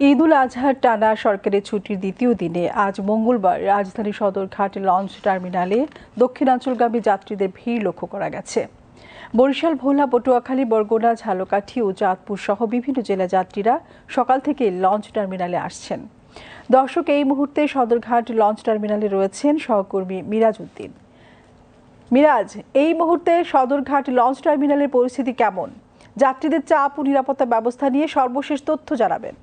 ঈদুল আজহার টানা সরকারি ছুটির দ্বিতীয় দিনে আজ মঙ্গলবার রাজধানী সদরঘাট লঞ্চ টার্মিনালে দক্ষিণাঞ্চলগামী যাত্রীদের ভিড় লক্ষ্য করা গেছে। বরিশাল, ভোলা, পটুয়াখালী, বরগুনা, ঝালকাঠি ও চাঁদপুর সহ বিভিন্ন জেলা যাত্রীরা সকাল থেকে লঞ্চ টার্মিনালে আসছেন। দর্শক, এই মুহূর্তে সদরঘাট লঞ্চ টার্মিনালে রয়েছেন সহকর্মী মিরাজ উদ্দিন। মিরাজ, এই মুহূর্তে সদরঘাট লঞ্চ টার্মিনালের পরিস্থিতি কেমন? যাত্রীদের চাপ ও নিরাপত্তা ব্যবস্থা নিয়ে সর্বশেষ তথ্য জানাবেন।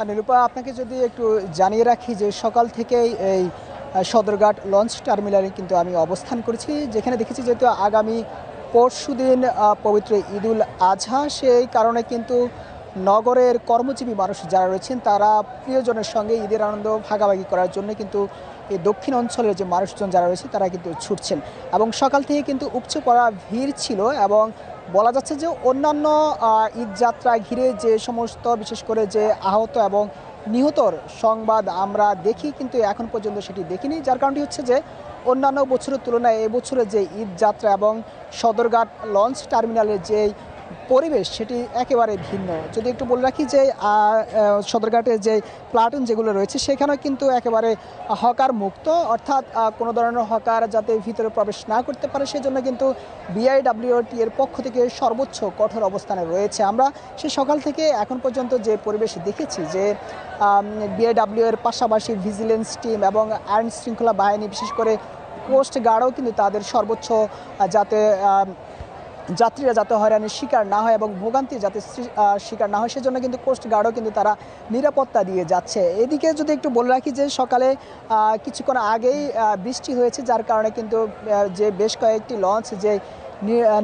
নিরূপা, আপনাকে যদি একটু জানিয়ে রাখি যে সকাল থেকেই এই সদরঘাট লঞ্চ টার্মিনালে কিন্তু আমি অবস্থান করেছি, যেখানে দেখেছি যেহেতু আগামী পরশুদিন পবিত্র ঈদুল আজহা, সেই কারণে কিন্তু নগরের কর্মজীবী মানুষ যারা রয়েছেন তারা প্রিয়জনের সঙ্গে ঈদের আনন্দ ভাগাভাগি করার জন্য কিন্তু এই দক্ষিণ অঞ্চলের যে মানুষজন যারা রয়েছে তারা কিন্তু ছুটছেন এবং সকাল থেকে কিন্তু উপচে পড়া ভিড় ছিল। এবং বলা যাচ্ছে যে অন্যান্য ঈদযাত্রা ঘিরে যে সমস্ত বিশেষ করে যে আহত এবং নিহতর সংবাদ আমরা দেখি, কিন্তু এখন পর্যন্ত সেটি দেখিনি। যার কারণটি হচ্ছে যে অন্যান্য বছরের তুলনায় এবছরের যে ঈদযাত্রা এবং সদরঘাট লঞ্চ টার্মিনালের যে পরিবেশ সেটি একেবারে ভিন্ন। যদি একটু বলে রাখি যে সদরঘাটের যে প্লাটুন যেগুলো রয়েছে সেখানে কিন্তু একেবারে হকার মুক্ত, অর্থাৎ কোনো ধরনের হকার যাতে ভিতরে প্রবেশ না করতে পারে সেজন্য কিন্তু বিআইডব্লিউটি এর পক্ষ থেকে সর্বোচ্চ কঠোর অবস্থানে রয়েছে। আমরা সে সকাল থেকে এখন পর্যন্ত যে পরিবেশ দেখেছি যে বিআইডব্লিউ এর পাশাপাশি ভিজিলেন্স টিম এবং আইন শৃঙ্খলা বাহিনী, বিশেষ করে কোস্ট গার্ডও কিন্তু তাদের সর্বোচ্চ যাতে যাত্রীরা যাতে হয়রানির শিকার না হয় এবং ভোগান্তি যাতে শিকার না হয় সেজন্য কিন্তু কোস্ট গার্ডও কিন্তু তারা নিরাপত্তা দিয়ে যাচ্ছে। এদিকে যদি একটু বলে রাখি যে সকালে কিছুক্ষণ আগেই বৃষ্টি হয়েছে, যার কারণে কিন্তু যে বেশ কয়েকটি লঞ্চ যে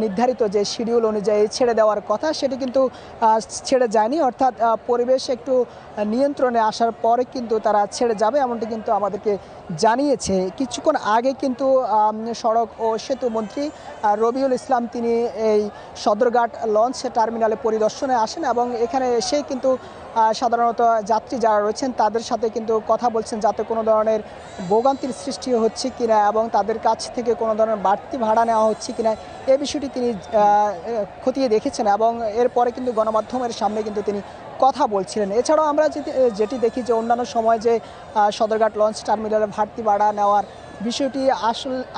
নির্ধারিত যে শিডিউল অনুযায়ী ছেড়ে দেওয়ার কথা সেটি কিন্তু ছেড়ে যায়নি, অর্থাৎ পরিবেশ একটু নিয়ন্ত্রণে আসার পরে কিন্তু তারা ছেড়ে যাবে এমনটি কিন্তু আমাদেরকে জানিয়েছে। কিছুক্ষণ আগে কিন্তু সড়ক ও সেতু মন্ত্রী রবিউল ইসলাম তিনি এই সদরঘাট লঞ্চ টার্মিনালে পরিদর্শনে আসেন এবং এখানে এসে কিন্তু সাধারণত যাত্রী যারা রয়েছেন তাদের সাথে কিন্তু কথা বলছেন যাতে কোনো ধরনের ভোগান্তির সৃষ্টি হচ্ছে কিনা এবং তাদের কাছ থেকে কোনো ধরনের বাড়তি ভাড়া নেওয়া হচ্ছে কিনা এই বিষয়টি তিনি খতিয়ে দেখেছেন এবং এরপরে কিন্তু গণমাধ্যমের সামনে কিন্তু তিনি কথা বলছিলেন। এছাড়াও আমরা যেটি দেখি যে অন্যান্য সময় যে সদরঘাট লঞ্চ টার্মিনালে বাড়তি ভাড়া নেওয়ার বিষয়টি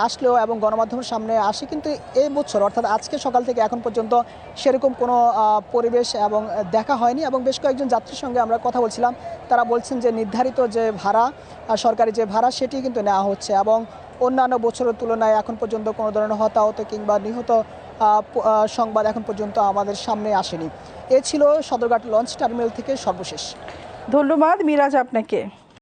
আসলেও এবং গণমাধ্যমের সামনে আসে, কিন্তু এই বছর অর্থাৎ আজকে সকাল থেকে এখন পর্যন্ত সেরকম কোনো পরিবেশ এবং দেখা হয়নি। এবং বেশ কয়েকজন যাত্রীর সঙ্গে আমরা কথা বলছিলাম, তারা বলছেন যে নির্ধারিত যে ভাড়া, সরকারি যে ভাড়া সেটি কিন্তু নেওয়া হচ্ছে এবং অন্যান্য বছরের তুলনায় এখন পর্যন্ত কোনো ধরনের হতাহত কিংবা নিহত সংবাদ এখন পর্যন্ত আমাদের সামনে আসেনি। এ ছিল সদরঘাট লঞ্চ টার্মিনাল থেকে সর্বশেষ। ধন্যবাদ মিরাজ আপনাকে।